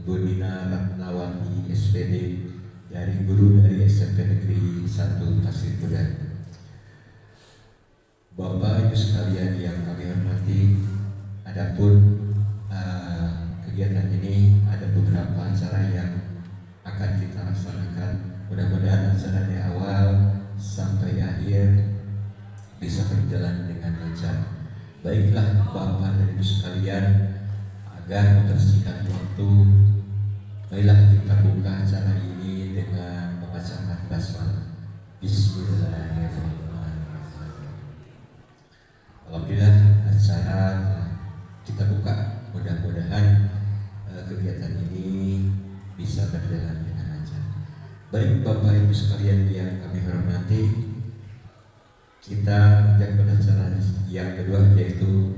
Bu Nina Ratnawati SPD dari guru dari SMP Negeri 1 Pasir Kuda. Bapak Ibu sekalian yang kami hormati, adapun kegiatan ini ada beberapa acara yang akan kita laksanakan. Mudah-mudahan acara dari awal sampai akhir bisa berjalan dengan lancar. Baiklah Bapak dan Ibu sekalian, agar membersihkan waktu, marilah kita buka acara ini dengan membacakan basmalah. Bismillahirrahmanirrahim. Alhamdulillah acara kita buka. Mudah-mudahan kegiatan ini bisa berjalan dengan lancar. Baik Bapak Ibu sekalian yang kami hormati, kita yang acara yang kedua yaitu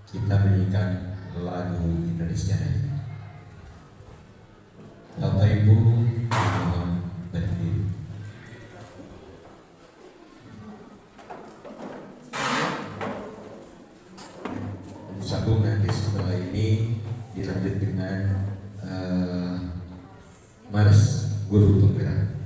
kita menyanyikan lagu Indonesia Raya. Bapak Ibu mohon berdiri. Sambung nanti setelah ini dilanjut dengan Mars Guru Penggerak.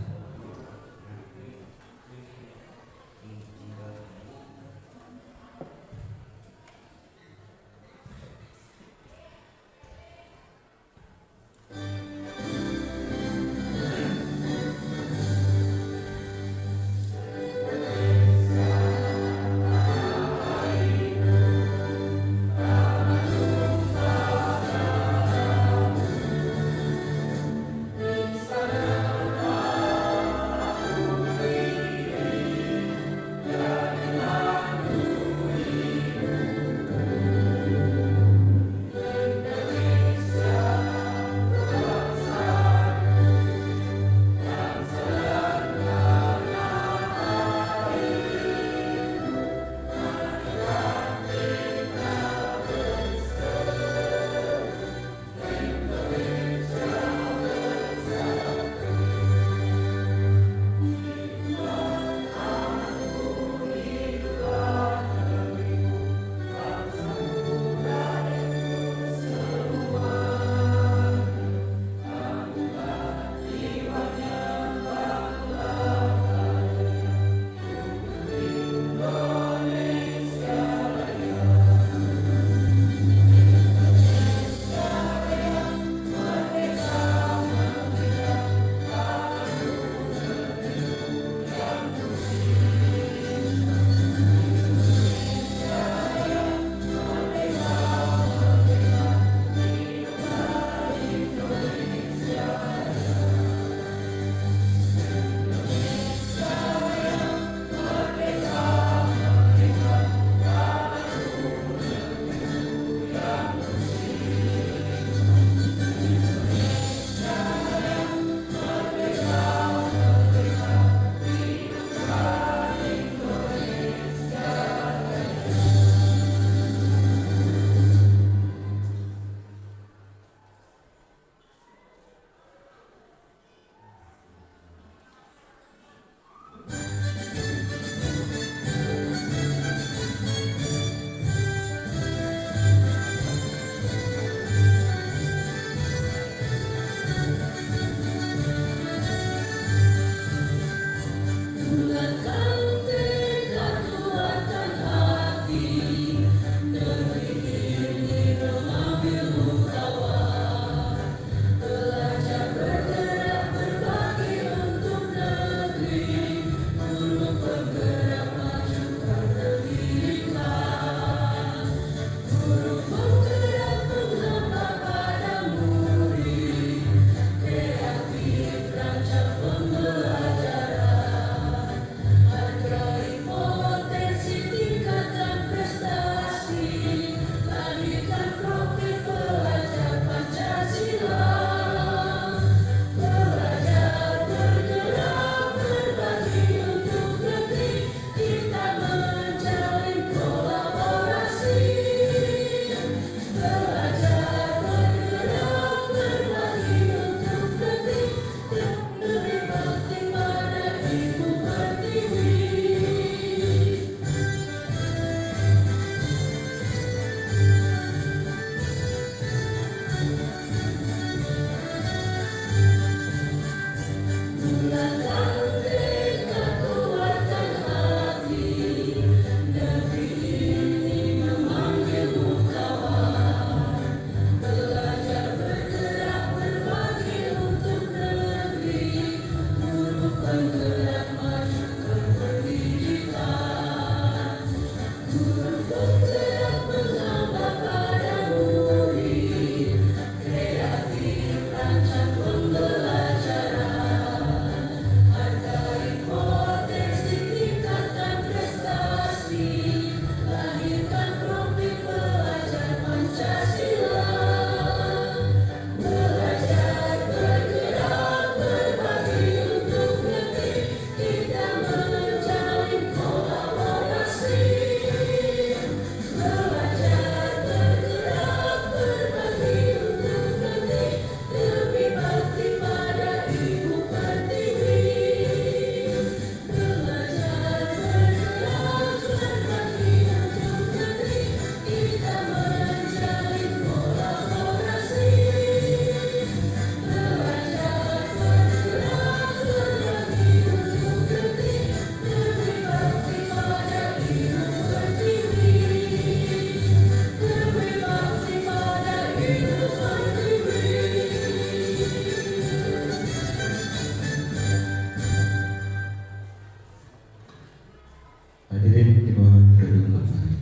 Hadirin dimohon duduk kembali.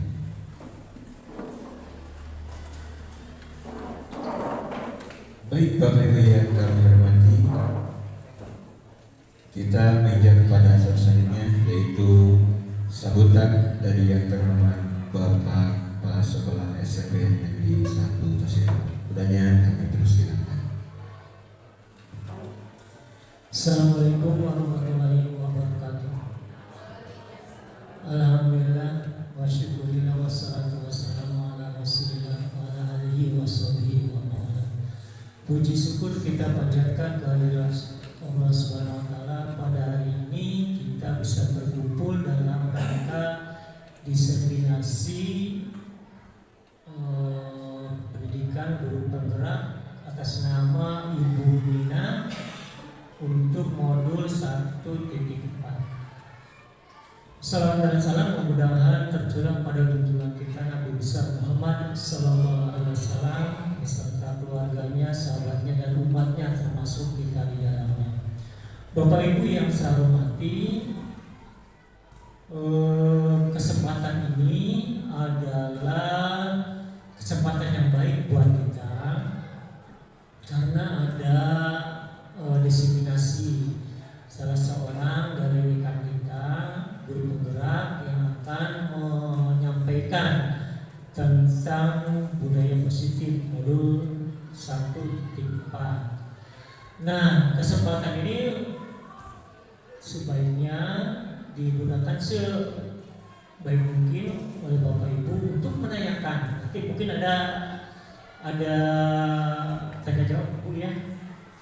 Baik Bapak Ibu yang kami hormati, kita menginjak pada selanjutnya, yaitu sambutan dari yang terhormat Bapak Kepala Sekolah SMP Negeri 1 Tasik. Udahnya kami persilakan. Assalamualaikum warahmatullahi wabarakatuh. Alhamdulillah wa syukurillah wassalatu wassalamu ala rasulillah wa ala alihi wa sahbihi wa ma'ala. Puji syukur kita panjatkan kehadirat Allah Subhanahu wa taala. Pada hari ini kita bisa berkumpul dalam rangka diseminasi pendidikan guru penggerak atas nama Ibu Nina untuk modul 1.4. Salam dan salam mudah-mudahan tercurah pada junjungan kita Nabi besar Muhammad sallallahu alaihi wasallam beserta keluarganya, sahabatnya dan umatnya termasuk kita di dalamnya. Bapak Ibu yang saya hormati, kesempatan ini adalah kesempatan yang baik buat kita karena ada diseminasi salah seorang dari rekan kita, guru penggerak yang akan menyampaikan tentang budaya positif modul 1.4. Nah, kesempatan ini sebaiknya digunakan sebaik mungkin oleh Bapak Ibu untuk menanyakan. Nanti mungkin ada tanya jawab Bu ya,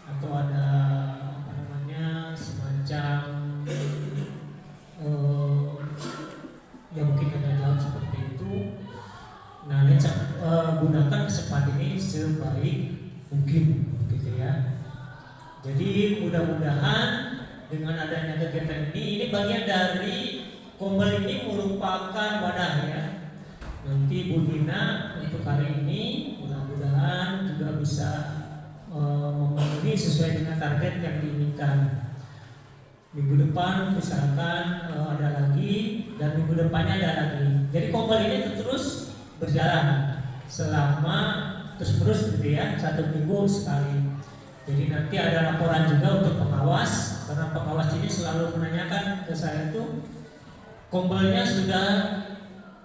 atau ada semacam ya mungkin tanya jawab seperti itu. Nah, gunakan kesempatan ini sebaik mungkin, gitu ya. Jadi mudah-mudahan dengan adanya kegiatan ini bagian dari Kombel ini merupakan wadah ya. Nanti Bu Dina untuk hari ini mudah-mudahan juga bisa memenuhi sesuai dengan target yang diinginkan. Minggu depan misalkan ada lagi, dan minggu depannya ada lagi. Jadi Kombel ini terus berjalan selama terus-menerus gitu ya, 1 minggu sekali. Jadi nanti ada laporan juga untuk pengawas, karena pengawas ini selalu menanyakan ke saya itu Kombelnya sudah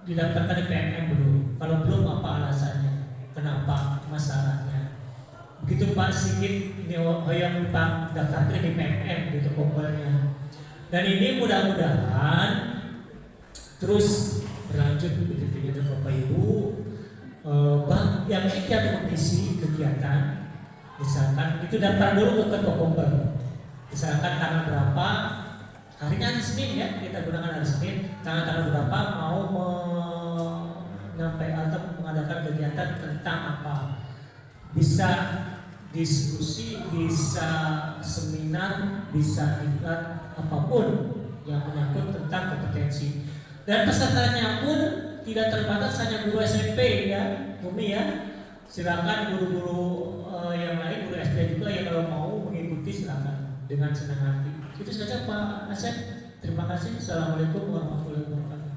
didaftarkan di PMM belum? Kalau belum apa alasannya? Kenapa masalahnya? Begitu Pak Sigit ini yang Pak daftarkan di PMM gitu Kombelnya. Dan ini mudah-mudahan terus berlanjut begitu ya Bapak Ibu. Yang ikut mengisi kegiatan, misalkan itu daftar dulu ke ketua Kombel. Misalkan tanggal berapa, harinya hari Senin ya, kita gunakan hari Senin. Tanggal berapa mau menyampaikan atau mengadakan kegiatan tentang apa? Bisa diskusi, bisa seminar, bisa iklan, apapun yang menyangkut tentang kompetensi. Dan pesertanya pun tidak terbatas hanya guru SMP ya, Bumi ya. Silakan guru-guru yang lain, guru SD juga yang kalau mau mengikuti silakan dengan senang hati. Itu saja Pak Asep. Terima kasih. Assalamualaikum warahmatullahi wabarakatuh.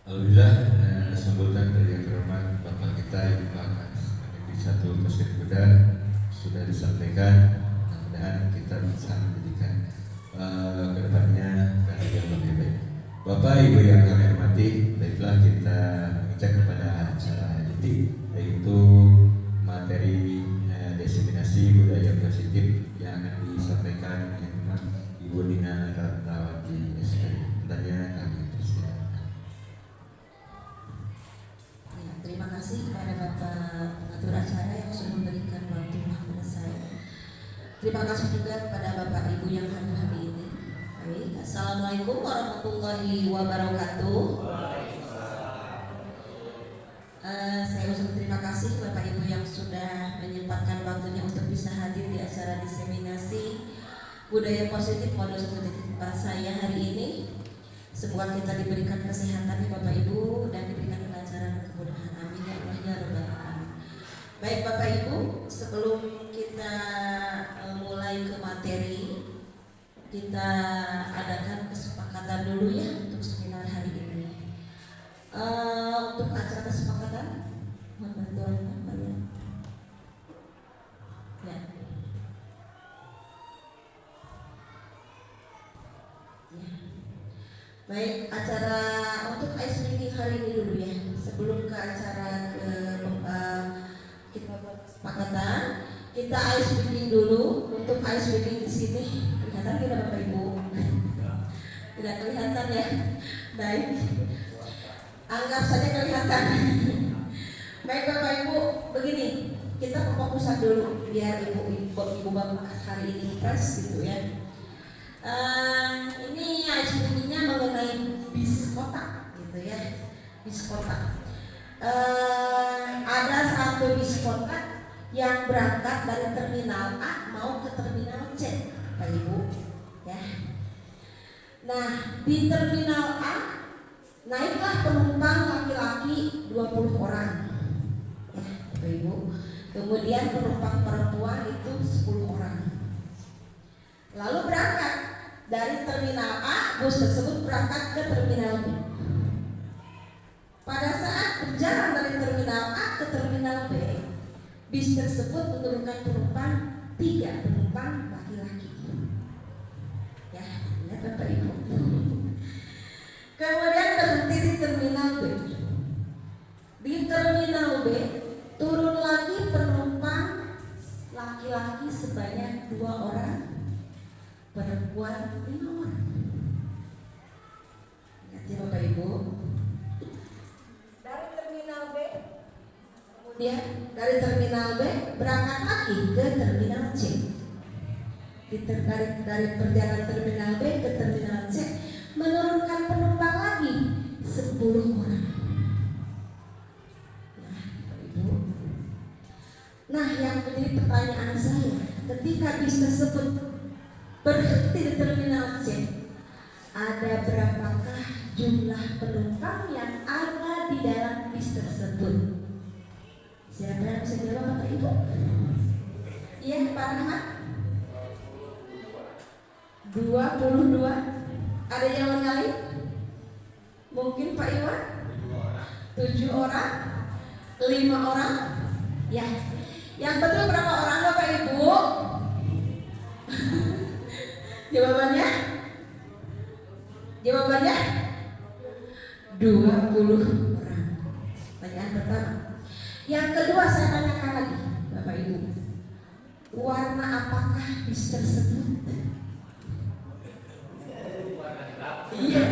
Alhamdulillah, sambutan dari yang terhormat Bapak kita Ibu Negeri 1 Tasik Kuda sudah disampaikan. Mudah-mudahan kita bisa menjadikan kedepannya karya yang lebih baik. Bapak Ibu yang kami hormati, baiklah kita mengecek kepada acara inti, yaitu materi diseminasi budaya positif yang akan disampaikan yang Ibu Nina Ratnawati SK. Tanya kami persilakan. Ya, terima kasih kepada Bapak pengatur acara yang sudah memberikan waktu kepada saya. Terima kasih juga kepada Bapak Ibu yang hadir hari ini. Baik, Assalamualaikum warahmatullahi wabarakatuh. Saya ucapkan terima kasih Bapak Ibu yang sudah menyempatkan waktunya untuk bisa hadir di acara diseminasi budaya positif modul 1.4 saya hari ini. Semoga kita diberikan kesehatan ya Bapak Ibu dan diberikan kelancaran mudah-mudahan amin ya Allah ya rabbal alamin. Baik Bapak Ibu, sebelum kita mulai ke materi, kita adakan kesepakatan dulu ya untuk seminar hari ini. Untuk acara kesepakatan, mohon bantuan kalian. Ya. Baik, acara untuk ice breaking hari ini dulu ya. Sebelum ke acara kita buat kesepakatan, kita ice breaking dulu. Untuk ice breaking di sini kelihatan tidak Bapak Ibu? Tidak kelihatan ya. Baik. Anggap saja kelihatan. Baik Bapak Ibu, begini. Kita fokusan dulu biar ibu bapak hari ini fresh gitu ya. Ini ice breaking-nya mengenai bis kota gitu ya, bis kota. Ada satu bis kota yang berangkat dari terminal A mau ke terminal C, Pak Ibu ya. Nah, di terminal A naiklah penumpang laki-laki 20 orang ya, Pak Ibu. Kemudian penumpang perempuan itu 10 orang. Lalu berangkat dari terminal A, bus tersebut berangkat ke terminal B. Pada saat berjalan dari terminal A ke terminal B, bis tersebut menurunkan penumpang 3 penumpang laki-laki. Ya, lihat Bapak Ibu. Kemudian berhenti di terminal B. Di terminal B turun lagi penumpang laki-laki sebanyak 2 orang. Perempuan 5 orang. Ingat ya Bapak Ibu. Dari terminal B, kemudian dari terminal B berangkat lagi ke terminal C. Dari perjalanan terminal B ke terminal C menurunkan penumpang lagi 10 orang. Nah, Bapak Ibu. Nah, yang menjadi pertanyaan saya, ketika bis tersebut berhenti di terminal C, ada berapakah jumlah penumpang yang ada di dalam bis tersebut? Siapa yang bisa jawab Bapak Ibu? Iya Pak Rahmat? 22. Ada yang lain? Mungkin Pak Iwan? 7 orang? 5 orang? Ya. Yang betul berapa orang Bapak Ibu? Jawabannya 20 orang. Pertanyaan pertama. Yang kedua saya tanyakan lagi Bapak Ibu, warna apakah bis tersebut? Iya,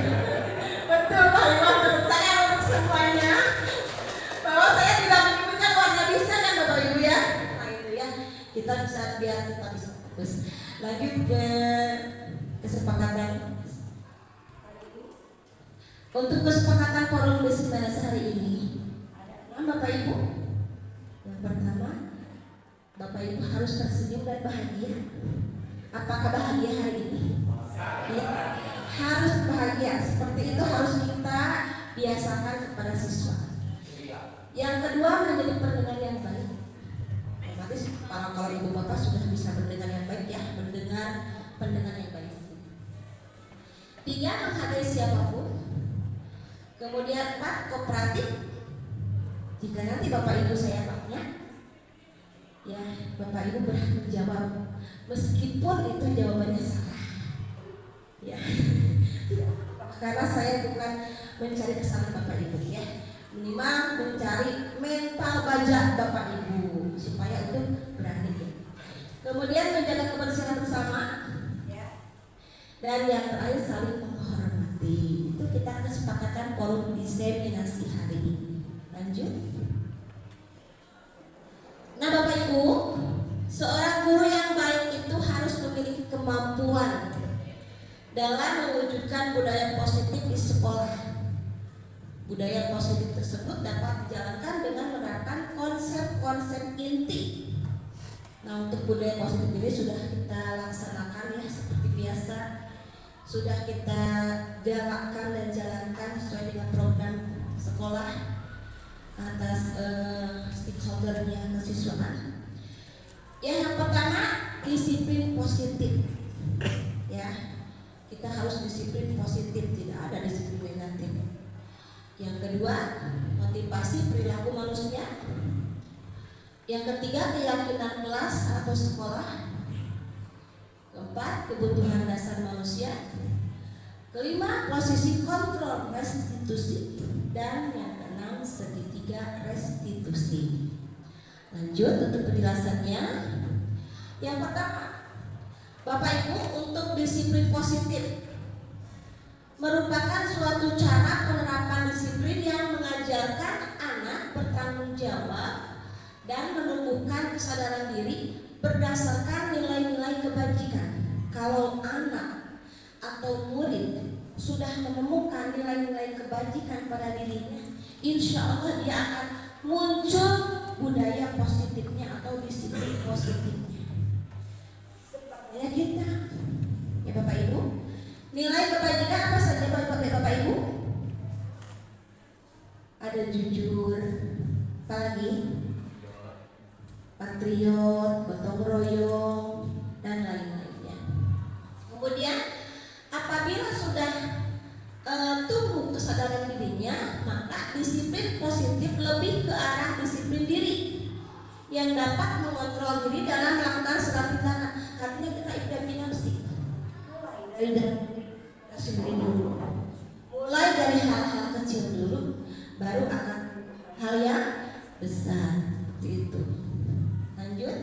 betul Pak Iwan. Tepuk tangan untuk semuanya. Bahwa saya tidak menyebutkan warna bisnya kan Bapak Ibu ya. Nah itu ya, kita bisa biar kita bisa fokus. Lanjut ke kesepakatan. Untuk kesepakatan forum D19 hari ini ada 6 Bapak Ibu. Yang pertama, Bapak Ibu harus tersenyum dan bahagia. Apakah bahagia hari ini? Ya, harus bahagia. Seperti itu harus kita biasakan kepada siswa. Yang kedua, menjadi pendengar yang baik. Otomatis kalau ibu bapak sudah bisa mendengar yang baik ya, pendengar yang baik. 3, menghargai siapapun. Kemudian 4, kooperatif. Jika nanti bapak ibu saya tanya, ya bapak ibu berhak menjawab meskipun itu jawabannya salah. Ya, karena saya bukan mencari kesalahan bapak ibu ya, minimal mencari mental baja bapak ibu supaya itu berani ya. Kemudian menjaga kebersihan bersama ya. Dan yang terakhir saling menghormati. Itu kita kesepakatan forum diseminasi hari ini. Lanjut. Nah Bapak Ibu, seorang guru yang baik itu harus memiliki kemampuan dalam mewujudkan budaya positif di sekolah. Budaya positif tersebut dapat dijalankan dengan menerapkan konsep-konsep inti. Nah untuk budaya positif ini sudah kita laksanakan ya seperti biasa, sudah kita galakkan dan jalankan sesuai dengan program sekolah. atas stakeholdernya kesiswaan. Yang pertama, disiplin positif. Ya, kita harus disiplin positif, tidak ada disiplin negatif. Yang kedua, motivasi perilaku manusia. Yang ketiga, keyakinan kelas atau sekolah. Keempat, kebutuhan dasar manusia. Kelima, posisi kontrol restitusi. Dan yang keenam, segitiga restitusi. Lanjut untuk penjelasannya. Yang pertama, Bapak Ibu, untuk disiplin positif merupakan suatu cara penerapan disiplin yang mengajarkan anak bertanggung jawab dan menumbuhkan kesadaran diri berdasarkan nilai-nilai kebajikan. Kalau anak atau murid sudah menemukan nilai-nilai kebajikan pada dirinya, insya Allah dia akan muncul budaya positifnya atau disiplin positifnya. Ya kita, ya Bapak Ibu, nilai kebajikan apa saja Bapak Ibu? Ada jujur, apalagi patriot, gotong royong, dan lain-lainnya. Kemudian apabila sudah tumbuh kesadaran dirinya, maka disiplin positif lebih ke arah disiplin diri yang dapat mengontrol diri dalam melakukan suatu tindakan. Artinya kita ikdami nafsi, mulai dari kita sendiri dulu, mulai dari hal-hal kecil dulu, baru akan hal yang besar. Seperti itu. Lanjut.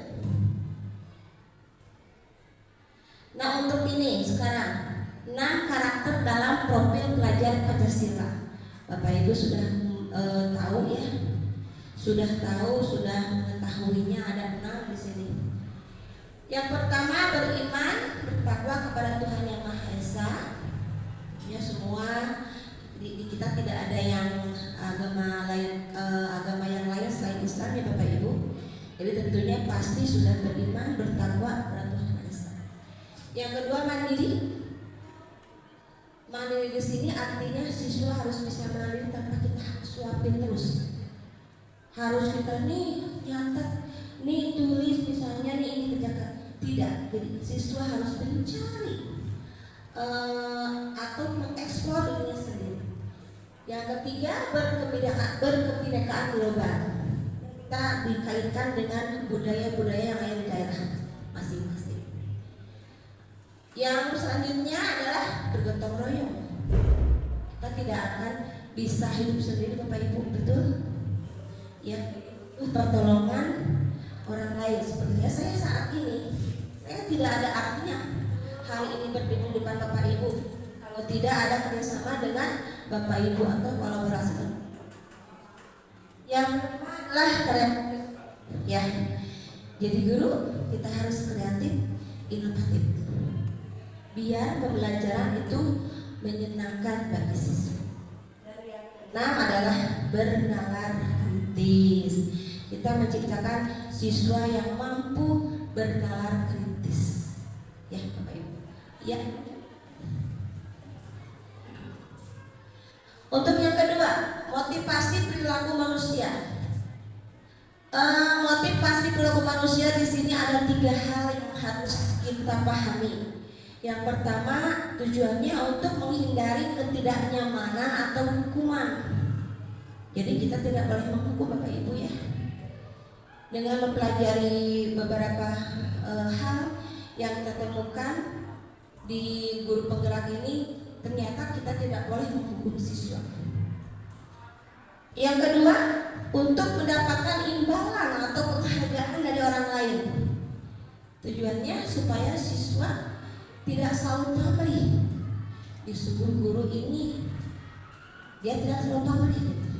Nah, untuk ini sekarang 6 karakter dalam profil pelajar Pancasila. Bapak Ibu sudah tahu ya, sudah mengetahuinya, ada 6 di sini. Yang pertama, beriman, bertakwa kepada Tuhan Yang Maha Esa. Ya, semua di kita tidak ada yang agama yang lain selain Islam ya Bapak Ibu. Jadi tentunya pasti sudah beriman, bertakwa kepada Tuhan Yang Maha Esa. Yang kedua, mandiri. Mandiri di sini artinya siswa harus bisa mandiri tanpa kita suapin terus. Harus kita nih nyatet, nih tulis misalnya nih ini kerjakan. Tidak, jadi siswa harus mencari atau mengeksplor dirinya sendiri. Yang ketiga, berkebinekaan global. Kita dikaitkan dengan budaya-budaya yang ada di daerah masing-masing. Yang selanjutnya adalah bergotong royong. Kita tidak akan bisa hidup sendiri Bapak Ibu, betul? Ya, pertolongan orang lain. Sepertinya saya saat ini, saya tidak ada artinya hari ini berdiri di depan Bapak Ibu kalau tidak ada kerjasama dengan Bapak Ibu atau kolaborasi. Yang kedua adalah kreatif. Ya, jadi guru kita harus kreatif, inovatif. Biar pembelajaran itu menyenangkan bagi siswa. Nah, adalah bernalar kritis. Kita menciptakan siswa yang mampu bernalar kritis. Ya, Bapak Ibu. Ya. Untuk yang kedua, motivasi perilaku manusia. Motivasi perilaku manusia di sini ada 3 hal yang harus kita pahami. Yang pertama, tujuannya untuk menghindari ketidaknyamanan atau hukuman. Jadi kita tidak boleh menghukum Bapak Ibu ya. Dengan mempelajari beberapa hal yang kita temukan di guru penggerak ini, ternyata kita tidak boleh menghukum siswa. Yang kedua, untuk mendapatkan imbalan atau penghargaan dari orang lain. Tujuannya supaya siswa tidak selalu pamrih. Disuruh guru ini, dia tidak selalu pamrih gitu.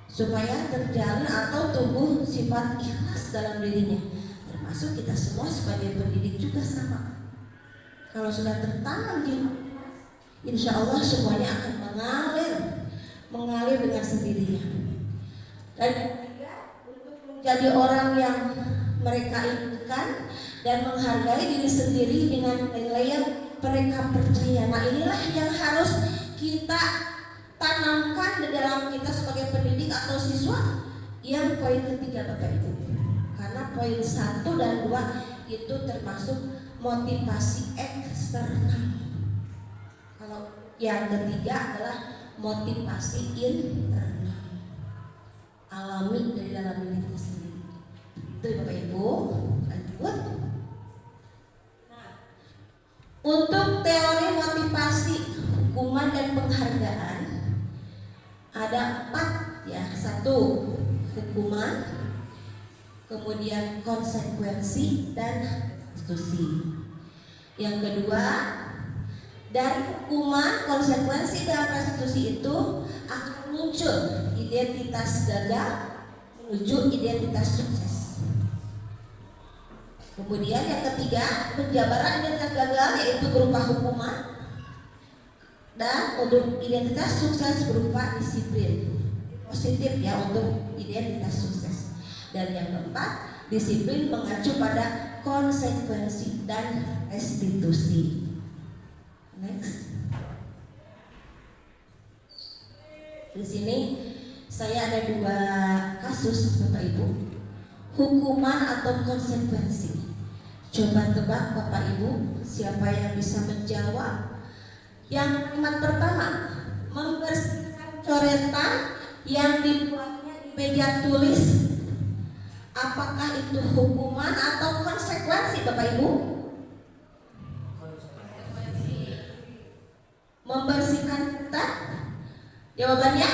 Supaya terjalin atau tumbuh sifat ikhlas dalam dirinya. Termasuk kita semua sebagai pendidik juga sama. Kalau sudah tertanam di insya Allah semuanya akan mengalir dengan sendirinya. Dan untuk menjadi orang yang mereka inginkan dan menghargai diri sendiri dengan nilai yang mereka percaya. Nah, inilah yang harus kita tanamkan di dalam kita sebagai pendidik atau siswa? Yang poin ketiga Bapak Ibu. Karena poin 1 dan 2 itu termasuk motivasi eksternal. Kalau yang ketiga adalah motivasi internal, alami dari dalam diri kita sendiri. Itu Bapak Ibu. Lanjut. Nah, untuk teori motivasi, hukuman dan penghargaan ada 4 ya. 1 hukuman, kemudian konsekuensi dan restitusi. Yang kedua, dari hukuman, konsekuensi dan restitusi itu akan muncul identitas gagal menuju identitas sukses. Kemudian yang ketiga, penjabaran identitas gagal yaitu berupa hukuman, dan untuk identitas sukses berupa disiplin positif ya untuk identitas sukses. Dan yang keempat, disiplin mengacu pada konsekuensi dan restitusi. Next. Di sini saya ada 2 kasus Bapak Ibu, hukuman atau konsekuensi. Coba tebak Bapak Ibu, siapa yang bisa menjawab? Yang kalimat pertama, membersihkan coretan yang dibuatnya di meja tulis. Apakah itu hukuman atau konsekuensi Bapak Ibu? Membersihkan kertas? Jawabannya?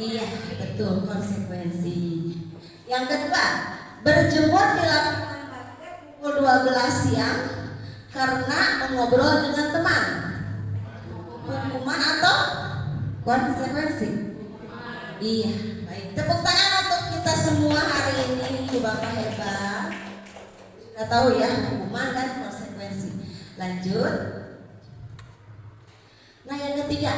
Iya, betul, konsekuensi. Yang kedua, berjemur di lapangan basket pukul 12 siang karena mengobrol dengan teman. Hukuman atau konsekuensi? Iya, baik. Tepuk tangan untuk kita semua hari ini, Bapak hebat. Sudah tahu ya hukuman dan konsekuensi. Lanjut. Nah, yang ketiga,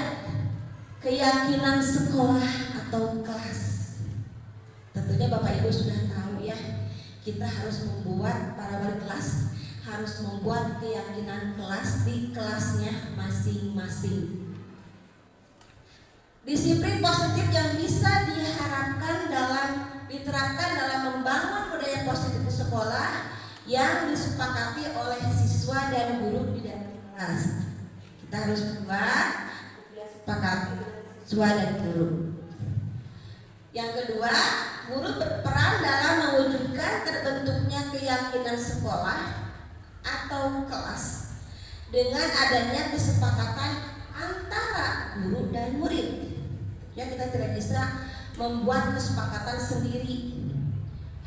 keyakinan sekolah atau kelas. Tentunya Bapak Ibu sudah tahu ya, kita harus membuat, para wali kelas harus membuat keyakinan kelas di kelasnya masing-masing. Disiplin positif yang bisa diharapkan diterapkan dalam membangun budaya positif di sekolah yang disepakati oleh siswa dan guru di dalam kelas. Kita harus buat sepakati siswa dan guru. Yang kedua, guru berperan dalam mewujudkan terbentuknya keyakinan sekolah atau kelas dengan adanya kesepakatan antara guru dan murid. Ya, kita tidak bisa membuat kesepakatan sendiri,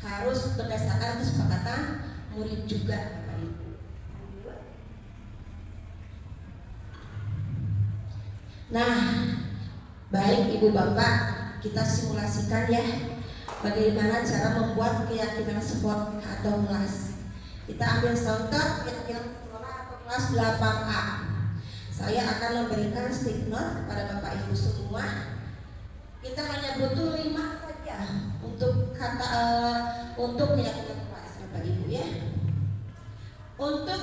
harus berdasarkan kesepakatan murid juga. Nah, baik Ibu Bapak, kita simulasikan ya bagaimana cara membuat keyakinan sekolah atau kelas. Kita ambil contoh keyakinan sekolah atau kelas 8A. Saya akan memberikan stick note kepada Bapak Ibu semua. Kita hanya butuh 5 saja untuk keyakinan kelas Bapak Ibu ya. Untuk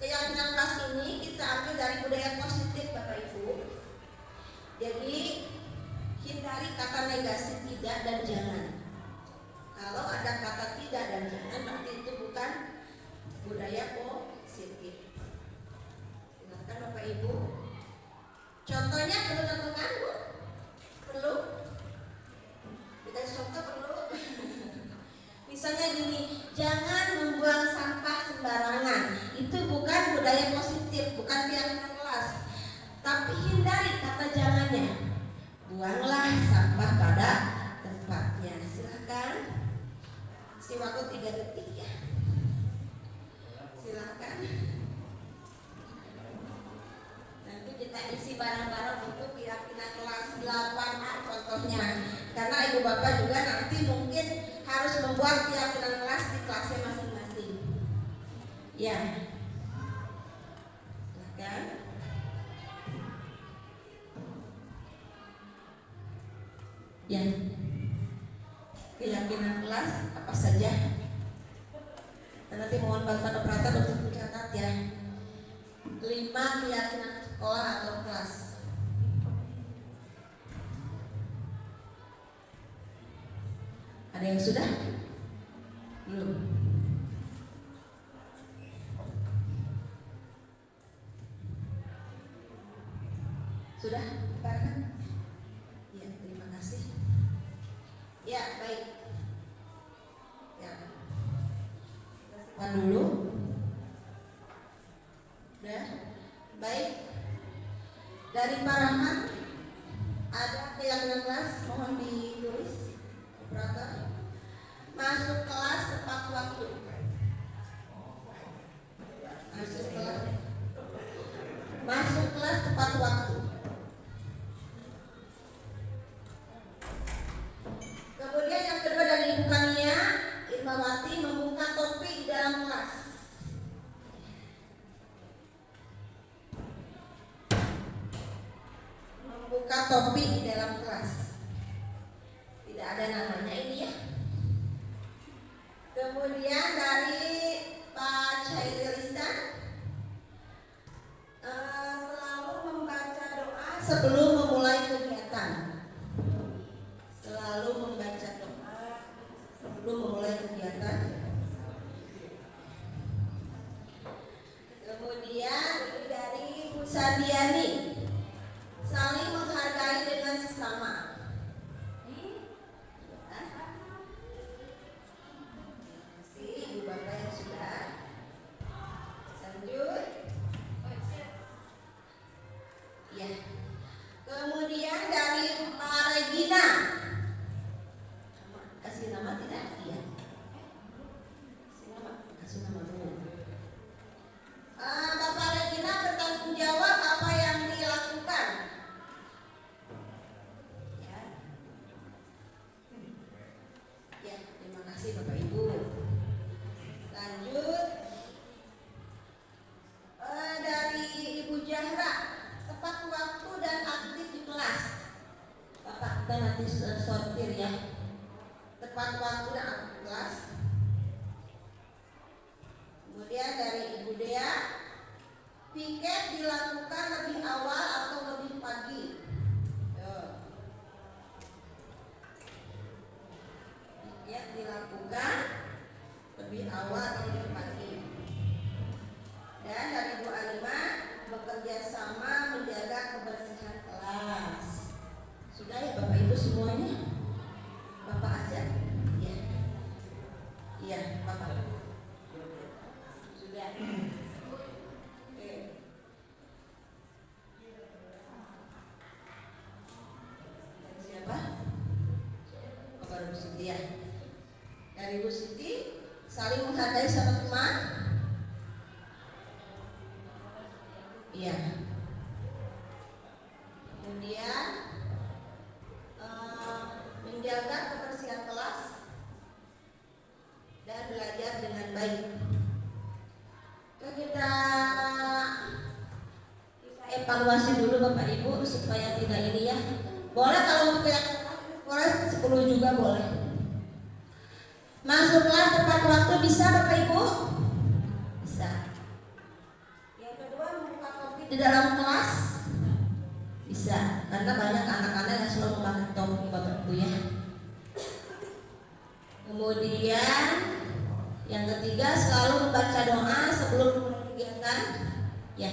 keyakinan kelas ini kita ambil dari budaya positif Bapak Ibu. Jadi hindari kata negasi tidak dan jangan. Kalau ada kata tidak dan jangan berarti itu bukan budaya positif. Silakan Bapak Ibu. Contohnya perlu contohkan Bu? Perlu? Dikasih contoh perlu? Misalnya gini, jangan membuang sampah sembarangan. Itu bukan budaya positif, bukan keyakinan kelas. Tapi hindari kata jangannya. Buanglah sampah pada tempatnya. Silakan. Si waktu 3 detik ya. Silakan. Nanti kita isi barang-barang untuk keyakinan kelas 8A contohnya. Karena Ibu Bapak juga nanti mungkin harus membuat keyakinan kelas di kelasnya masing-masing. Ya. Silakan. Ya. Keyakinan kelas apa saja? Dan nanti mohon bantuan operator untuk mencatat ya. 5 keyakinan sekolah atau kelas. Ada yang sudah? Belum. Sudah? Barengan? Ya, terima kasih. Ya, baik. Ya. Kita dulu. Udah? Baik. Dari Pak Rahman ada keyakinan kelas, mohon ditulis. Operator. Masuk kelas tepat waktu. Masuk kelas tepat waktu. Kemudian yang kedua dari Ibu Kania Irmawati, membuka topik di dalam kelas. Membuka topik di dalam kelas. Tidak ada namanya ini ya. Kemudian dari Pak Cairil Lisan, selalu membaca doa sebelum memulai kegiatan. Selalu membaca doa sebelum memulai kegiatan. Kemudian ini dari Bu Sandiani, saling menghargai dengan sesama. Ibu bapak yang sudah lanjut. Ya. Kemudian dari Pak Regina, kasih nama tidak? Iya. Kasih nama dulu. Bapak Regina bertanggung jawab apa yang dilakukan. Ya. Ya, terima kasih Bapak Ibu. Lanjut. Dari Ibu Jahra, tepat waktu dan aktif di kelas. Bapak kita nanti sortir ya. Tepat waktu dan aktif di kelas. Kemudian dari Ibu Dea, piket dilakukan lebih awal atau lebih pagi. Piket dilakukan lebih awal atau lebih pagi. Dan dari Bu Alima, bekerja sama menjaga kebersihan kelas. Sudah ya Bapak Ibu semuanya? Bapak aja? Iya. Iya, Bapak. Sudah. Oke. Dari siapa? Bapak Bu Siti ya. Dari Bu Siti, saling menghargai sama teman. Iya. Kemudian menjaga kebersihan kelas dan belajar dengan baik. Kita evaluasi dulu Bapak Ibu supaya tidak ini ya. Boleh kalau untuk yang boleh 10 juga boleh. Masuk kelas tepat waktu bisa Bapak Ibu? Bisa. Yang kedua membuka topik di dalam kelas bisa, karena banyak anak-anak yang selalu memakai topi Bapak Ibu ya. Kemudian yang ketiga selalu membaca doa sebelum kegiatan ya,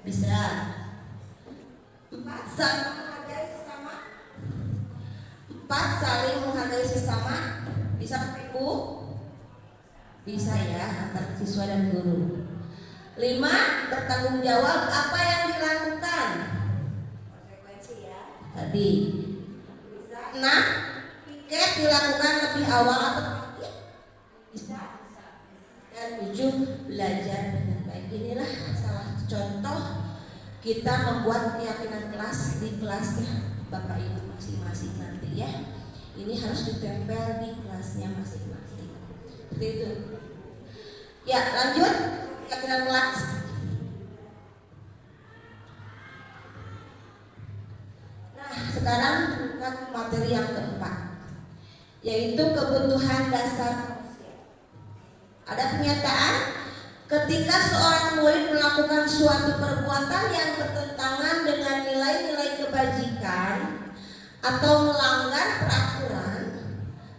bisa. 4 saling menghargai sesama. 4 saling menghargai sesama. Bisa Bapak Ibu? Bisa ya, antar siswa dan guru. 5 bertanggung jawab apa yang dilakukan. Konsekuensi ya. Tadi. 6 piket dilakukan lebih awal atau bisa. Dan 7 belajar dengan baik. Inilah salah contoh kita membuat keyakinan kelas di kelasnya Bapak Ibu masing-masing nanti ya. Ini harus ditempel di kelasnya masing-masing. Seperti itu. Ya, lanjut keyakinan kelas. Nah, sekarang bukan materi yang keempat, yaitu kebutuhan dasar manusia. Ada pernyataan, ketika seorang murid melakukan suatu perbuatan yang bertentangan dengan nilai-nilai kebajikan atau melanggar peraturan,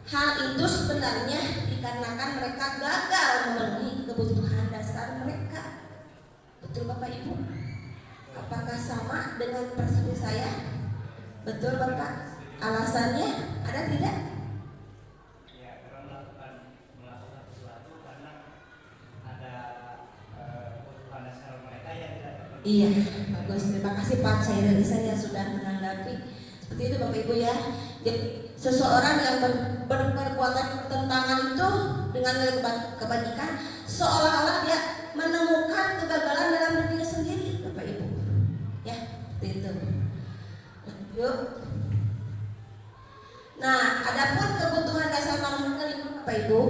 Hal itu sebenarnya dikarenakan mereka gagal memenuhi kebutuhan dasar mereka. Betul Bapak Ibu? Apakah sama dengan persepsi saya? Betul Bapak? Alasannya ada tidak? Ya, karena melakukan sesuatu karena ada kebutuhan dasar mereka yang tidak terpenuhi. Iya, bagus. Terima kasih Pak Cairul Ihsan yang sudah menanggapi. Seperti itu Bapak Ibu ya. Jadi seseorang yang berperbuatan pertentangan itu dengan nilai kebajikan, seolah-olah dia menemukan kegagalan dalam dirinya sendiri, Bapak Ibu. Ya, seperti itu. Lanjut. Nah, adapun kebutuhan dasar manusia kelima, Bapak Ibu,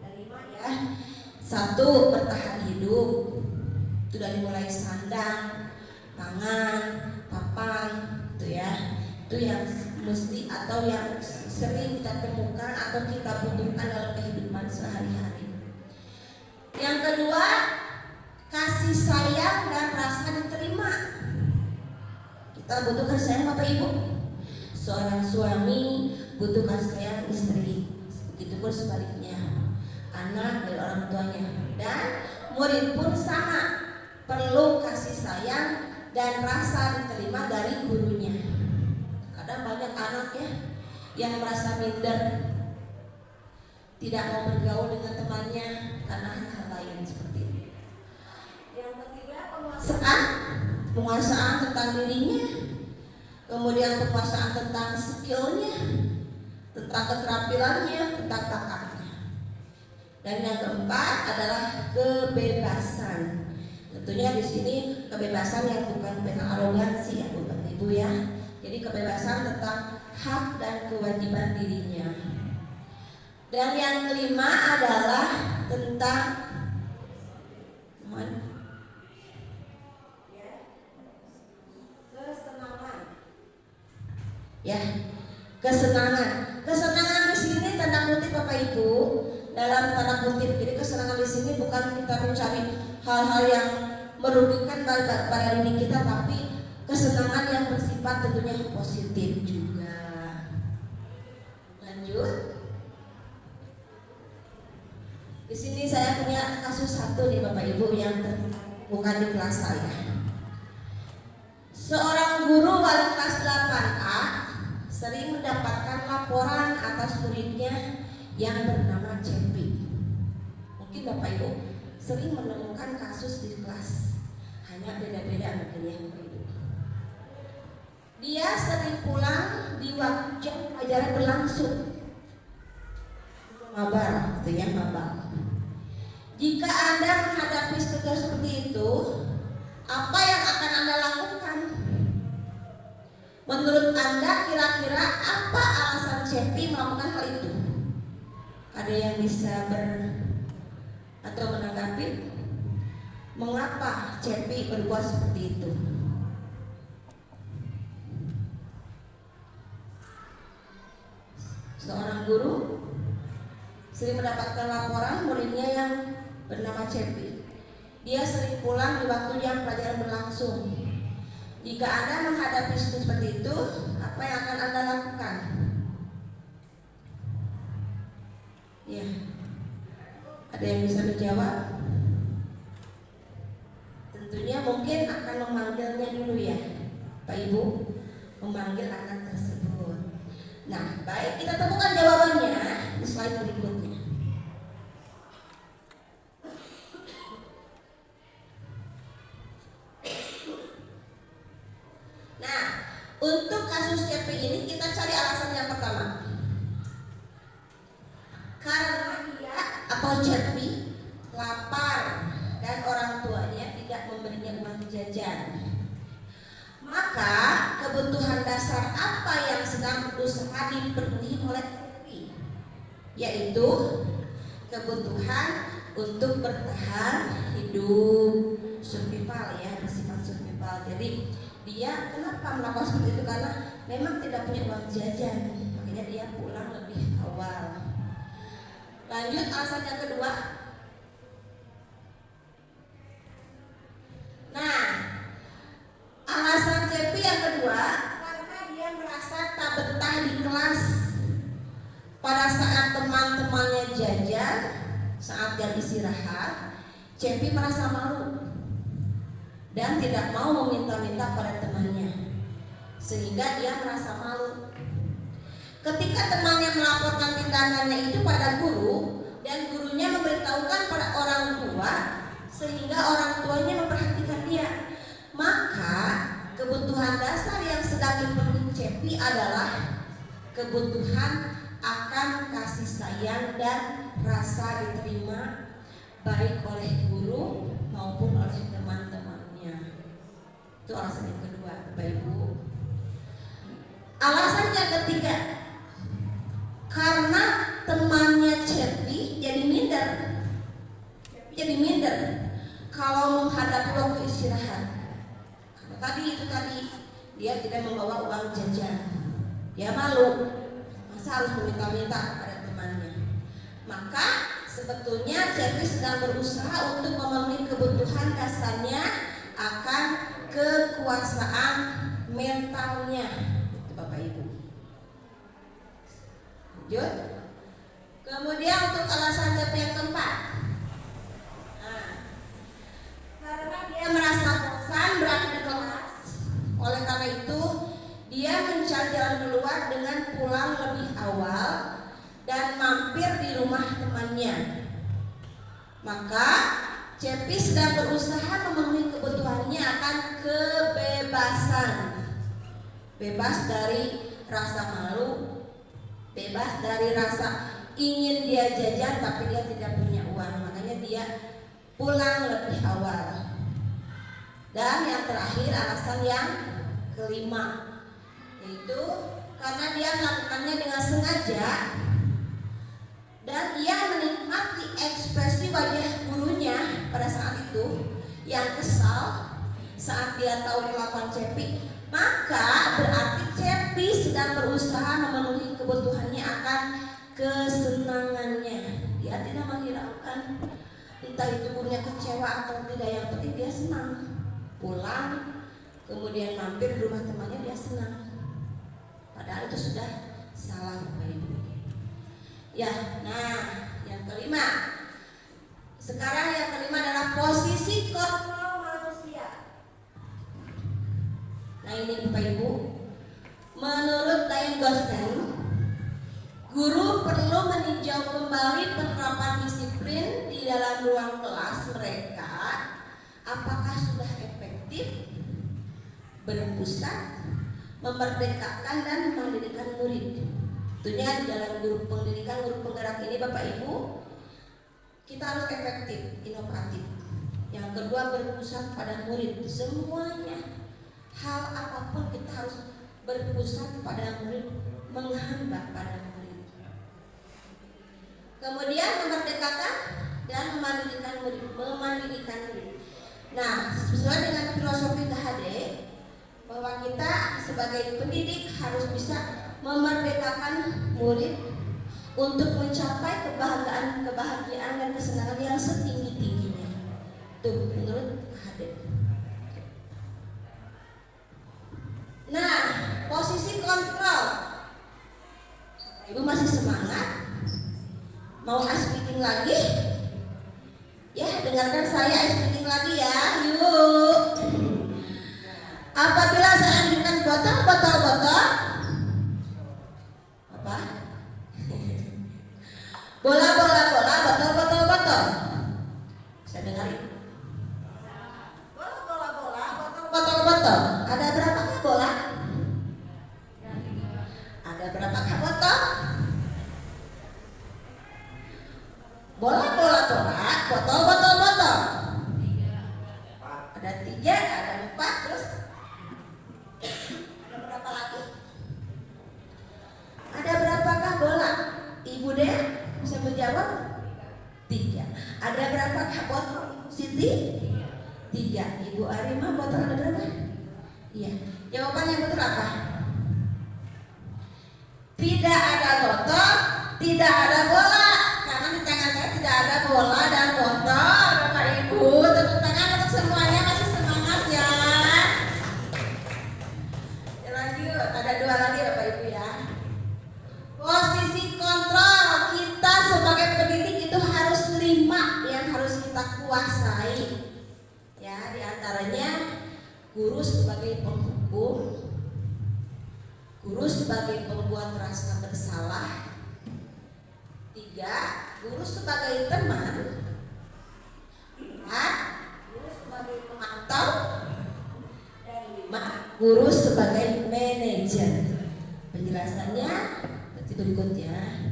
kelima ya. Satu, bertahan hidup. Itu dari mulai sandang, pangan, papan, itu ya. Itu yang mesti atau yang sering kita temukan atau kita butuhkan dalam kehidupan sehari-hari. Yang kedua, kasih sayang dan rasa diterima. Kita butuh kasih sayang Bapak Ibu. Seorang suami butuh kasih sayang istri, begitupun sebaliknya, anak dari orang tuanya, dan murid pun sama, perlu kasih sayang dan rasa diterima dari gurunya. Kadang banyak anak ya yang merasa minder, tidak mau bergaul dengan temannya karena hal lain seperti itu. Yang ketiga, penguasaan tentang dirinya, kemudian penguasaan tentang skillnya, tentang keterampilannya, tentang bakatnya. Dan yang keempat adalah kebebasan. Tentunya di sini kebebasan yang bukan arogansi ya Bapak Ibu ya. Jadi kebebasan tentang hak dan kewajiban dirinya. Dan yang kelima adalah tentang kesenangan. Ya, kesenangan. Kesenangan di sini tanda kutip Bapak Ibu, dalam tanda kutip. Jadi kesenangan di sini bukan kita mencari hal-hal yang merugikan pada diri kita, tapi kesenangan yang bersifat tentunya positif juga. Lanjut. Di sini saya punya kasus satu nih Bapak Ibu yang bukan di kelas saya. Seorang guru wali kelas 8A sering mendapatkan laporan atas muridnya yang bernama Cepi. Mungkin Bapak Ibu sering menemukan kasus di kelas, hanya beda-beda mungkin ya Bapak Ibu. Dia sering pulang di waktu jam pelajaran berlangsung, mabar, gitu ya, mabar. Jika Anda menghadapi situasi seperti itu, apa yang akan Anda lakukan? Menurut Anda kira-kira apa alasan Cepi melakukan hal itu? Ada yang bisa atau menanggapi? Mengapa Cepi berbuat seperti itu? Seorang guru sering mendapatkan laporan muridnya yang bernama Cepi. Dia sering pulang di waktu jam pelajaran berlangsung. Jika Anda menghadapi situasi seperti itu, apa yang akan Anda lakukan? Ya, ada yang bisa menjawab? Tentunya mungkin akan memanggilnya dulu ya, Pak Ibu, memanggil anak tersebut. Nah, baik, kita temukan jawabannya di slide berikutnya. Nah, untuk kasus Cepi ini kita cari alasan yang pertama. Karena dia atau Cepi lapar dan orang tuanya tidak memberinya uang jajan. Maka kebutuhan dasar apa yang sedang berusaha dipenuhi oleh Cepi? Yaitu kebutuhan untuk bertahan hidup, survival ya, bersifat survival. Jadi dia kenapa melakukan seperti itu? Karena memang tidak punya uang jajan, makanya dia pulang lebih awal. Lanjut, alasan yang kedua. Nah, alasan Cepi yang kedua, karena dia merasa tak betah di kelas pada saat temannya jajan saat jam istirahat, Cepi merasa malu dan tidak mau meminta-minta pada temannya, sehingga dia merasa malu. Ketika temannya melaporkan tindakannya itu pada guru dan gurunya memberitahukan pada orang tua, sehingga orang tuanya memperhatikan dia, maka kebutuhan dasar yang sedang dipenuhi Cepi adalah kebutuhan akan kasih sayang dan rasa diterima baik oleh guru maupun oleh teman-temannya. Itu alasan yang kedua, Bapak Ibu. Alasan yang ketiga, karena temannya Cepi jadi minder. Kalau menghadapi waktu istirahat. Karena tadi dia tidak membawa uang jajan. Dia malu, masa harus meminta-minta kepada temannya. Maka sebetulnya Cepi sedang berusaha untuk memenuhi kebutuhan dasarnya akan kekuasaan mentalnya, itu Bapak Ibu. Lanjut. Kemudian untuk alasan Cepi yang keempat, karena dia merasa bosan berada di kelas, oleh karena itu dia mencari jalan keluar dengan pulang lebih awal dan mampir di rumah temannya. Maka Cepi sedang berusaha memenuhi kebutuhannya akan kebebasan. Bebas dari rasa malu, bebas dari rasa ingin dia jajan tapi dia tidak punya uang. Makanya dia pulang lebih awal. Dan yang terakhir, alasan yang kelima, yaitu karena dia melakukannya dengan sengaja dan ia menikmati ekspresi wajah gurunya pada saat itu yang kesal saat dia tahu kelakuan Cepi, maka berarti Cepi sedang berusaha memenuhi kebutuhannya akan kesenangannya. Dia tidak menghiraukan entah itu gurunya kecewa atau tidak, yang penting dia senang. Pulang kemudian mampir di rumah temannya, dia senang. Padahal itu sudah salah, Bapak Ibu. Ya, nah yang kelima. Sekarang yang kelima adalah posisi kontrol manusia. Nah ini Bapak Ibu, menurut Diane Gossen, guru perlu meninjau kembali penerapan disiplin di dalam ruang kelas mereka. Apakah sudah efektif, berpusat, memerdekakan dan mendidikan murid. Tentunya di dalam guru pendidikan, guru penggerak ini Bapak Ibu, kita harus efektif, inovatif. Yang kedua, berpusat pada murid. Semuanya, hal apapun kita harus berpusat pada murid, menghamba pada murid. Kemudian memerdekakan dan memandirikan murid. Nah, sesuai dengan filosofi KHD, bahwa kita sebagai pendidik harus bisa memerdekakan murid untuk mencapai kebahagiaan dan kesenangan yang setinggi-tingginya. Tuh, menurut KHD. Nah, posisi kontrol. Ibu masih semangat? Mau ice meeting lagi? Ya, dengarkan saya ice meeting lagi ya. Yuk. Apabila saya anjurkan botol apa? Bola, botol. Saya dengarin. Bola, botol. Ada berapakah bola? Ada berapakah botol? Bola, botol. Ada 3, ada 4, terus ada berapa lagi? Ada berapakah bola? Ibu Dea bisa menjawab? 3. Ada berapakah botol? Siti? 3. Ibu Arima, botol ada berapa? Iya. Jawaban yang betul apa? Tidak ada botol, tidak ada bola. Karena di tangan saya tidak ada bola dan botol. Bapak Ibu, tepuk tangan untuk semuanya. Masih semangat ya. Lanjut, ada 2 lagi Bapak Ibu ya. Posisi kontrol kita sebagai kuasai. Ya, diantaranya guru sebagai penghukum, guru sebagai pembuat rasa bersalah. 3, guru sebagai teman. 4, guru sebagai pemantau. Dan 5, guru sebagai manajer. Penjelasannya nanti berikut ya.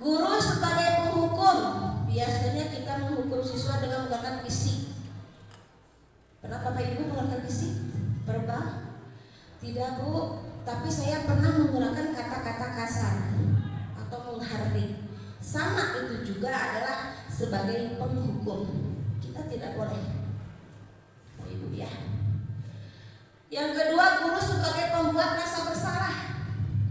Guru sebagai penghukum, biasanya kita menghukum siswa dengan menggunakan fisik. Pernah Bapak Ibu menggunakan fisik? Verbal? Tidak Bu, tapi saya pernah menggunakan kata-kata kasar atau menghardik. Sama itu juga adalah sebagai penghukum. Kita tidak boleh, Bapak Ibu ya. Yang kedua, guru sebagai pembuat rasa bersalah.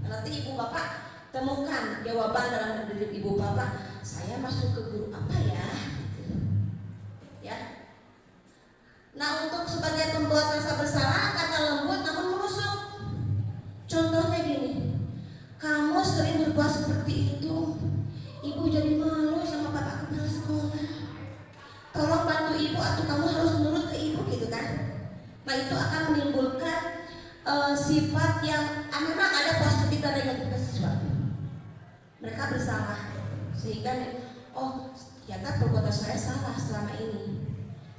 Nanti Ibu Bapak temukan jawaban dalam diri Ibu Bapak, saya masuk ke guru apa ya? Ya. Nah, untuk sebagai pembuat rasa bersalah, kata lembut namun menusuk. Contohnya gini, kamu sering berbuat seperti itu, Ibu jadi malu sama Bapak kepala sekolah. Tolong bantu Ibu atau kamu harus nurut ke Ibu gitu kan? Nah, itu akan menimbulkan sifat yang memang ada positif dan negatif ke siswa. Mereka bersalah sehingga oh ternyata perbuatan saya salah selama ini,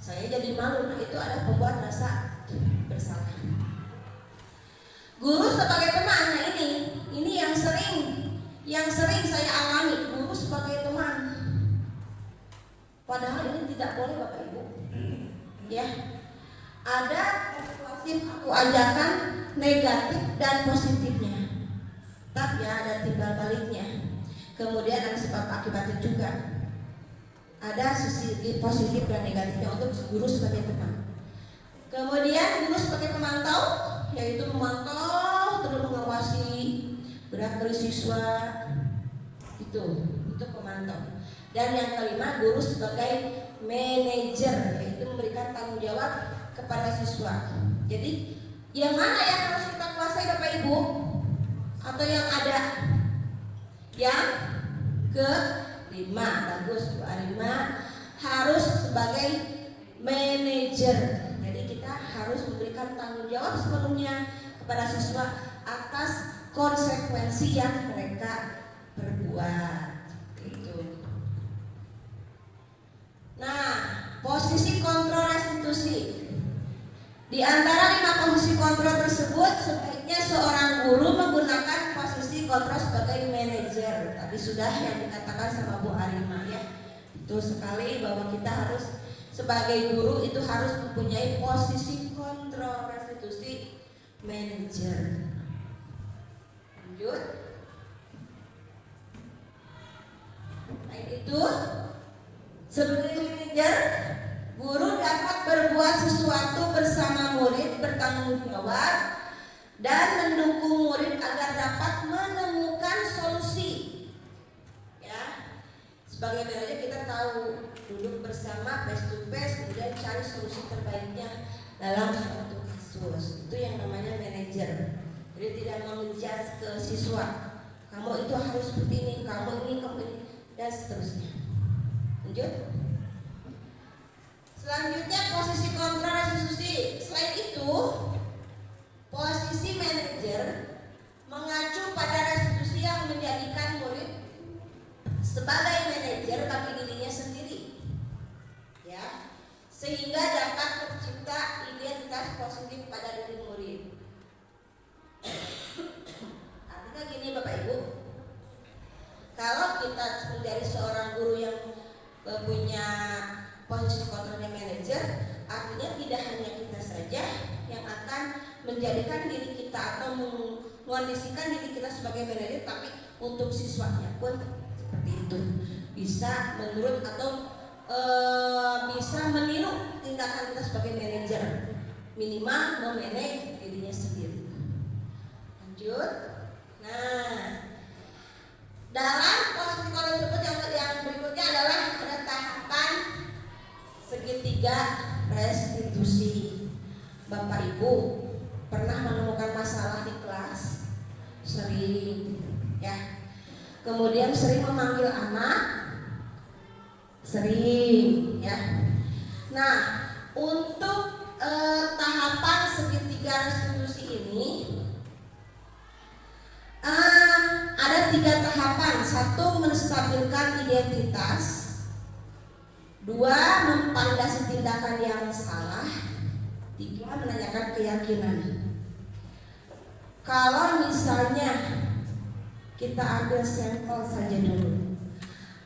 saya jadi malu. Nah, itu ada pembuat rasa bersalah. Guru sebagai teman, nah ini yang sering saya alami. Guru sebagai teman, padahal ini tidak boleh Bapak Ibu ya. Ada situasi aku ajakan negatif dan positifnya, tapi ada timbal baliknya. Kemudian ada sebab akibatnya juga. Ada sisi positif dan negatifnya untuk guru sebagai teman. Kemudian guru sebagai pemantau, yaitu memantau terus mengawasi gerak-gerik siswa. Itu pemantau. Dan yang kelima, guru sebagai manajer, yaitu memberikan tanggung jawab kepada siswa. Jadi yang mana yang harus kita kuasai Bapak Ibu? Atau yang ada? Yang kelima, bagus Bu Arima, harus sebagai manajer. Jadi kita harus memberikan tanggung jawab sepenuhnya kepada siswa atas konsekuensi yang mereka perbuat. Itu. Nah, posisi kontrol restitusi. Di antara 5 posisi kontrol tersebut, sebaiknya seorang guru menggunakan posisi kontrol sebagai manajer. Tadi sudah yang dikatakan sama Bu Arima ya. Betul sekali bahwa kita harus sebagai guru itu harus mempunyai posisi kontrol restitusi manajer. Lanjut. Selain itu, sebagai manajer, guru dapat berbuat sesuatu bersama murid, bertanggung jawab dan mendukung murid agar dapat menemukan solusi. Ya, sebagai manajer kita tahu duduk bersama face to face, kemudian cari solusi terbaiknya dalam suatu kasus. Itu yang namanya manajer. Jadi tidak mengejas ke siswa, kamu itu harus seperti ini, kamu ini, dan seterusnya. Lanjut. Selanjutnya posisi kontrol restitusi. Selain itu, posisi manajer mengacu pada restitusi yang menjadikan murid sebagai manajer bagi dirinya sendiri, ya, sehingga dapat tercipta identitas positif pada diri murid. Artinya gini Bapak Ibu, kalau kita menjadi seorang guru yang punya posisi kontrolnya manajer, artinya tidak hanya kita saja yang akan menjadikan diri kita atau mengkondisikan diri kita sebagai manajer, tapi untuk siswanya pun seperti itu, bisa menurut atau bisa meniru tindakan kita sebagai manajer, minimal memanage dirinya sendiri. Lanjut. Nah, dalam posisi kontrol tersebut yang berikutnya adalah ada tahapan segitiga restitusi. Bapak Ibu pernah menemukan masalah di kelas? Sering ya. Kemudian sering memanggil anak Sering ya. Nah, untuk tahapan segitiga restitusi ini ada 3 tahapan. 1, menstabilkan identitas. 2, memvalidasi tindakan yang salah. 3, menanyakan keyakinan. Kalau misalnya kita ambil sampel saja dulu,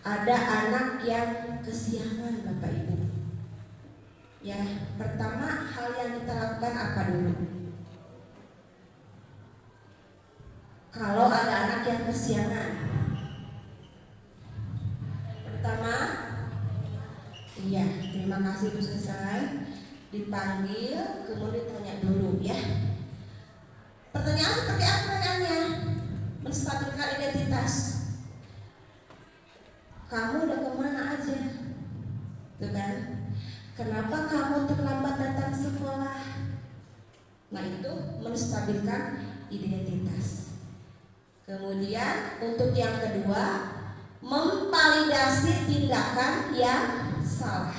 ada anak yang kesiangan Bapak Ibu. Ya, pertama hal yang kita lakukan apa dulu? Kalau ada anak yang kesiangan, pertama, iya, terima kasih Bu Susan, dipanggil, kemudian tanya dulu ya. Pertanyaan seperti apa pertanyaannya? Menstabilkan identitas. Kamu udah kemana aja? Tuh kan? Kenapa kamu terlambat datang sekolah? Nah, itu menstabilkan identitas. Kemudian untuk yang kedua, memvalidasi tindakan yang salah.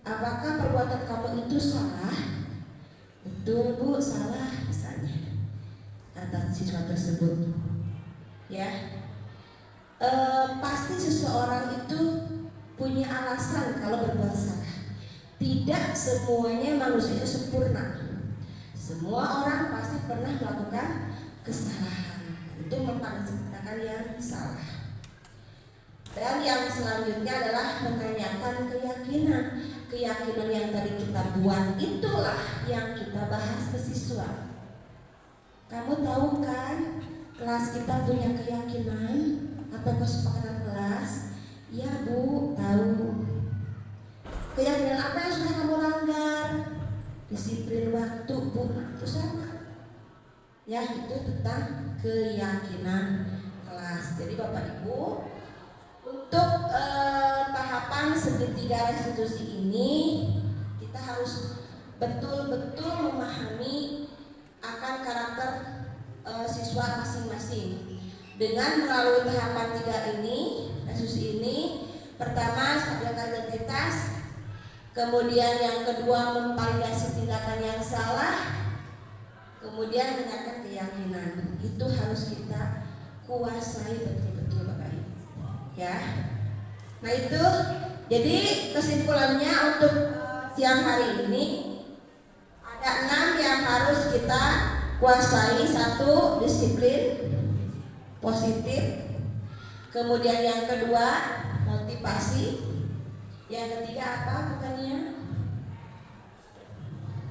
Apakah perbuatan kamu itu salah? Betul Bu, salah misalnya atas siswa tersebut. Ya, pasti seseorang itu punya alasan kalau berbuat salah. Tidak semuanya manusia itu sempurna. Semua orang pasti pernah melakukan kesalahan. Itu memperhatikan yang salah. Dan yang selanjutnya adalah menanyakan keyakinan. Keyakinan yang tadi kita buat itulah yang kita bahas ke siswa. Kamu tahu kan kelas kita punya keyakinan atau kesepakatan kelas? Ya Bu, tahu. Keyakinan apa yang sudah kamu langgar? Disiplin waktu Bu, itu sama. Ya, itu tentang keyakinan kelas. Jadi Bapak Ibu, untuk tahapan segitiga restitusi ini kita harus betul-betul memahami akan karakter siswa masing-masing. Dengan melalui tahapan 3 ini, restitusi ini, pertama stabilkan identitas, kemudian yang kedua memvalidasi tindakan yang salah, kemudian menanyakan keyakinan. Itu harus kita kuasai betul-betul Bapak Ibu. Ya. Nah, itu jadi kesimpulannya untuk siang hari ini ada 6 yang harus kita kuasai. 1, disiplin positif. Kemudian yang kedua, motivasi. Yang ketiga apa bukannya?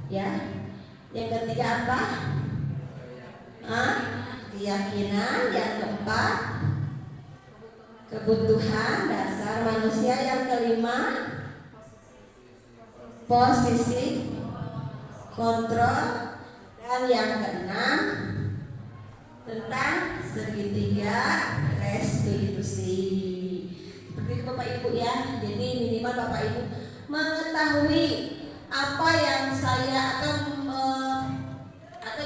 Ya. Yang ketiga apa? Keyakinan. Yang keempat, kebutuhan dasar manusia. Yang kelima, posisi kontrol. Dan yang keenam, tentang segitiga restitusi. Seperti itu Bapak Ibu ya. Jadi minimal Bapak Ibu mengetahui apa yang saya atau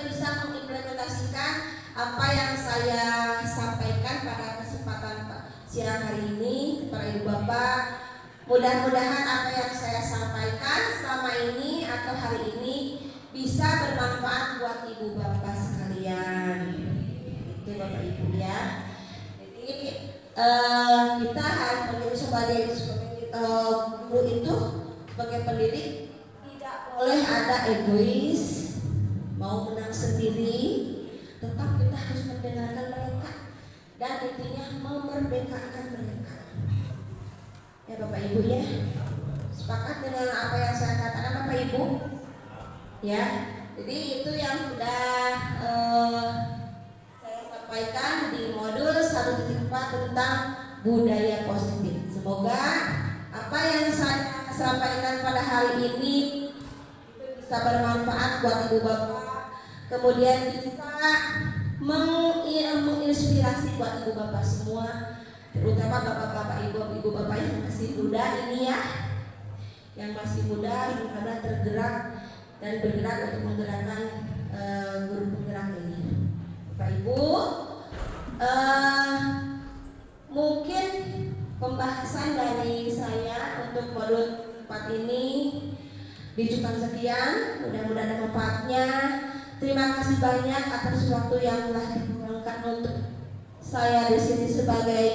bisa mengimplementasikan apa yang saya sampaikan pada kesempatan siang hari ini para Ibu Bapak. Mudah-mudahan apa yang saya sampaikan selama ini atau hari ini bisa bermanfaat buat Ibu Bapak sekalian. Itu Bapak Ibu ya. Jadi kita harus menjadi sebagai guru itu, sebagai pendidik, tidak boleh ada egois, mau menang sendiri. Tetap kita harus mendengarkan mereka dan intinya memerdekakan mereka. Ya Bapak Ibu ya, sepakat dengan apa yang saya katakan Bapak Ibu? Ya, jadi itu yang sudah saya sampaikan di modul 1.4 tentang budaya positif. Semoga apa yang saya sampaikan pada hari ini bisa bermanfaat buat Ibu Bapak, kemudian bisa menginspirasi buat Ibu Bapak semua, terutama Bapak-bapak, Ibu Bapak yang masih muda ini ya, yang masih muda karena tergerak dan bergerak untuk menggerakkan guru penggerak ini. Bapak Ibu, mungkin pembahasan dari saya untuk modul 4 ini dicukup sekian, mudah-mudahan ada manfaatnya. Terima kasih banyak atas waktu yang telah diluangkan untuk saya di sini sebagai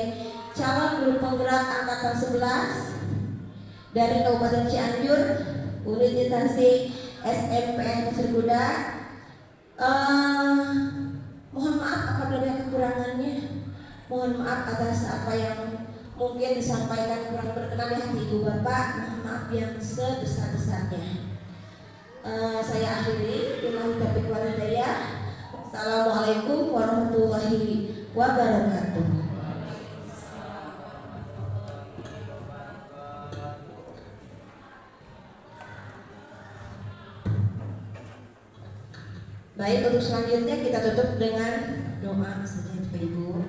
calon guru penggerak angkatan 11 dari Kabupaten Cianjur, unit instansi SMPN Serguda. Mohon maaf apabila ada kekurangannya. Mohon maaf atas apa yang mungkin disampaikan kurang berkenan di hati ibu bapak. Mohon maaf yang sebesar-besarnya. Saya akhiri. Billahi taufiq wal hidayah. Assalamualaikum warahmatullahi wabarakatuh. Baik, untuk selanjutnya kita tutup dengan doa saja Bapak Ibu.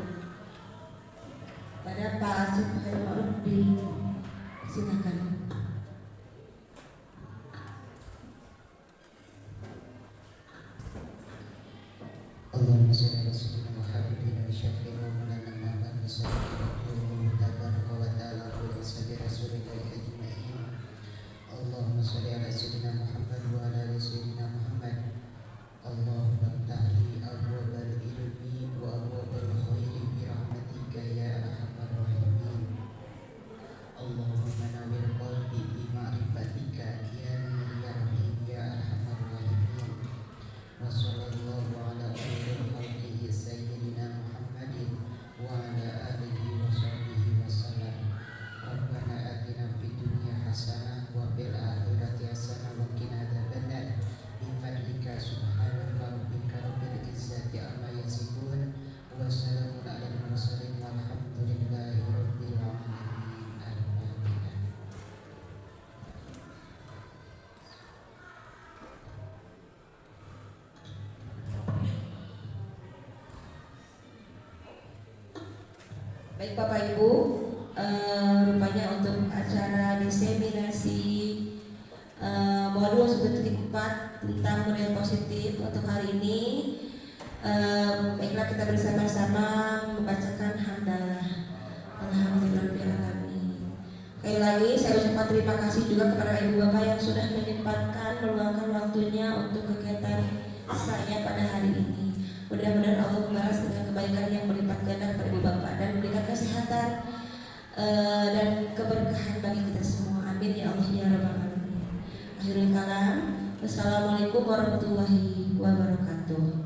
Pada Pak Subhanallah silakan. Allahumma shalli ala sayyidina Muhammadin wa syafi'ina wa maulana Muhammad wa sallallahu tabaraka wa ta'ala wa sabi rasulillahi ajma'in. Allahumma shalli ala sayyidina Muhammad wa ala ali sayyidina Muhammad. Allahumma ftahli abwabal ilmi wa abwabal khairi bi rahmatika ya arhamar rahimin. Allahumma nawwir qalbi bi ma'rifatika ya nur ya rahim ya arhamar rahimin. Wa sallallahu ala khairil khalqi sayyidina Muhammadin wa ala alihi wa sahbihi wa sallam. Rabbana atina fid dunya hasanah wa fil akhirati hasanah wa qina adzabannar. Bi fadlika subhana rabbika rabbil izzati amma yasifun wa salamun alal mursalin walhamdulillahi rabbil alamin. Al-Fatihah. Baik Bapak Ibu, rupanya untuk acara diseminasi modul 1.4 tentang model positif untuk hari ini, baiklah kita bersama-sama membacakan hamdalah. Alhamdulillahirobbilalamin. Sekali lagi saya ucapkan terima kasih juga kepada ibu bapak yang sudah menyempatkan meluangkan waktunya untuk kegiatan saya pada hari ini. Mudah-mudahan Allah membalas dengan kebaikan yang berlipat ganda kepada ibu bapak dan memberikan kesehatan dan keberkahan bagi kita semua. Amin ya Allah ya rabbal alamin. Akhirul kalam. Wassalamualaikum warahmatullahi wabarakatuh.